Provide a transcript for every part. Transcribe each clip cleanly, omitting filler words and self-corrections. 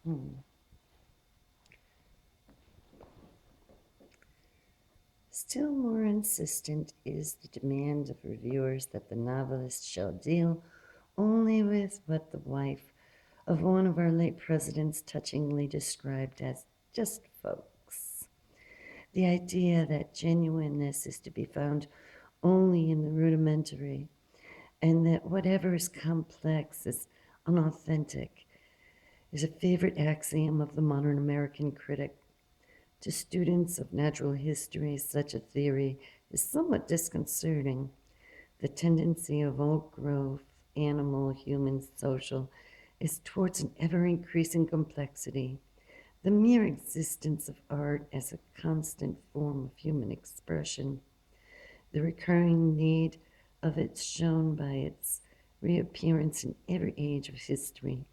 Hmm. Still more insistent is the demand of reviewers that the novelist shall deal only with what the wife of one of our late presidents touchingly described as just folks. The idea that genuineness is to be found only in the rudimentary, and that whatever is complex is unauthentic, is a favorite axiom of the modern American critic. To students of natural history, such a theory is somewhat disconcerting. The tendency of oak growth, animal, human, social, is towards an ever increasing complexity. The mere existence of art as a constant form of human expression, the recurring need of it shown by its reappearance in every age of history,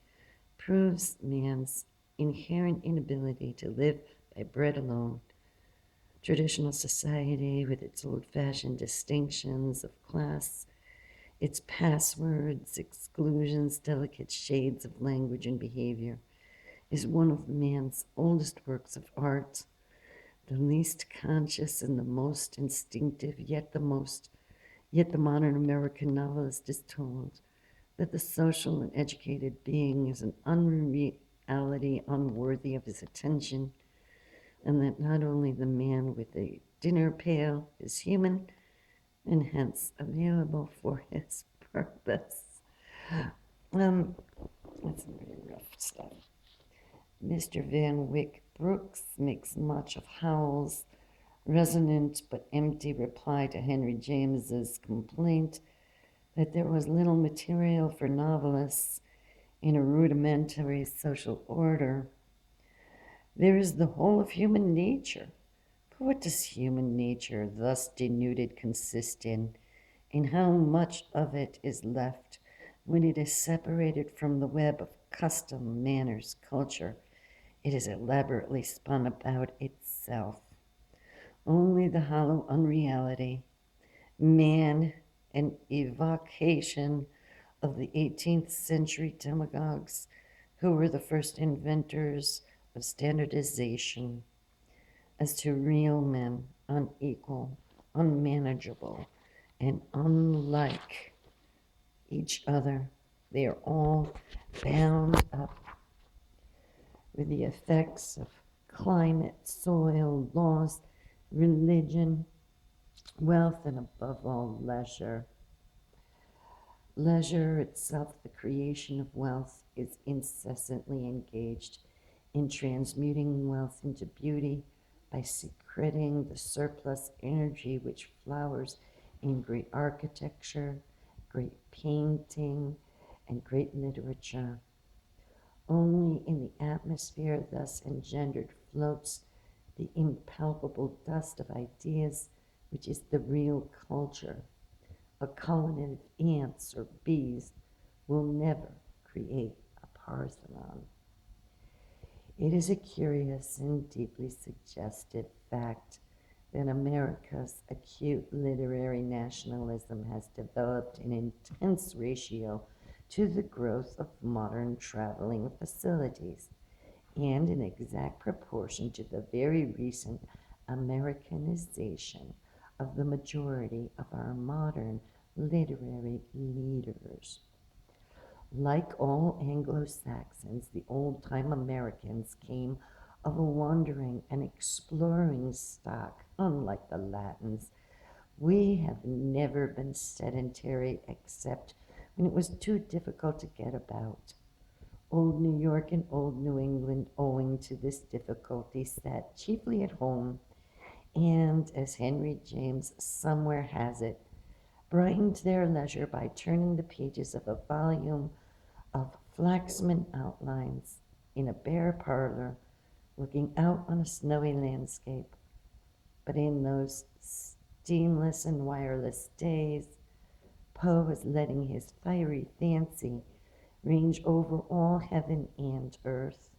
proves man's inherent inability to live by bread alone. Traditional society, with its old fashioned distinctions of class, its passwords, exclusions, delicate shades of language and behavior, is one of man's oldest works of art, the least conscious and the most instinctive, yet the modern American novelist is told that the social and educated being is an unreality unworthy of his attention, and that not only the man with a dinner pail is human and hence available for his purpose. Um, that's some pretty rough stuff. Mr. Van Wyck Brooks makes much of Howells' resonant but empty reply to Henry James's complaint that there was little material for novelists in a rudimentary social order. There is the whole of human nature. But what does human nature, thus denuded, consist in? And how much of it is left when it is separated from the web of custom, manners, culture it is elaborately spun about itself? Only the hollow unreality, man, an evocation of the 18th century demagogues who were the first inventors of standardization, as to real men, unequal, unmanageable, and unlike each other. They are all bound up with the effects of climate, soil, laws, religion, wealth, and above all, leisure. Leisure itself, the creation of wealth, is incessantly engaged in transmuting wealth into beauty by secreting the surplus energy which flowers in great architecture, great painting, and great literature. Only in the atmosphere thus engendered floats the impalpable dust of ideas, which is the real culture. A colony of ants or bees will never create a Parthenon. It is a curious and deeply suggestive fact that America's acute literary nationalism has developed an intense ratio to the growth of modern traveling facilities, and in exact proportion to the very recent Americanization of the majority of our modern literary leaders. Like all Anglo-Saxons, the old-time Americans came of a wandering and exploring stock, unlike the Latins. We have never been sedentary except when it was too difficult to get about. Old New York and old New England, owing to this difficulty, sat chiefly at home, and, as Henry James somewhere has it, brightened their leisure by turning the pages of a volume of Flaxman outlines in a bare parlor, looking out on a snowy landscape. But in those steamless and wireless days, Poe was letting his fiery fancy range over all heaven and earth.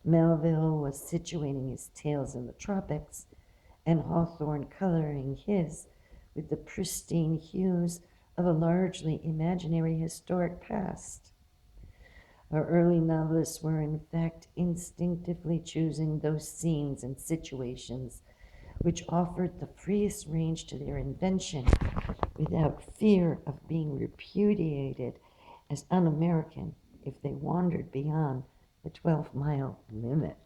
Melville was situating his tales in the tropics, and Hawthorne coloring his with the pristine hues of a largely imaginary historic past. Our early novelists were, in fact, instinctively choosing those scenes and situations which offered the freest range to their invention without fear of being repudiated as un American if they wandered beyond the 12-mile limit.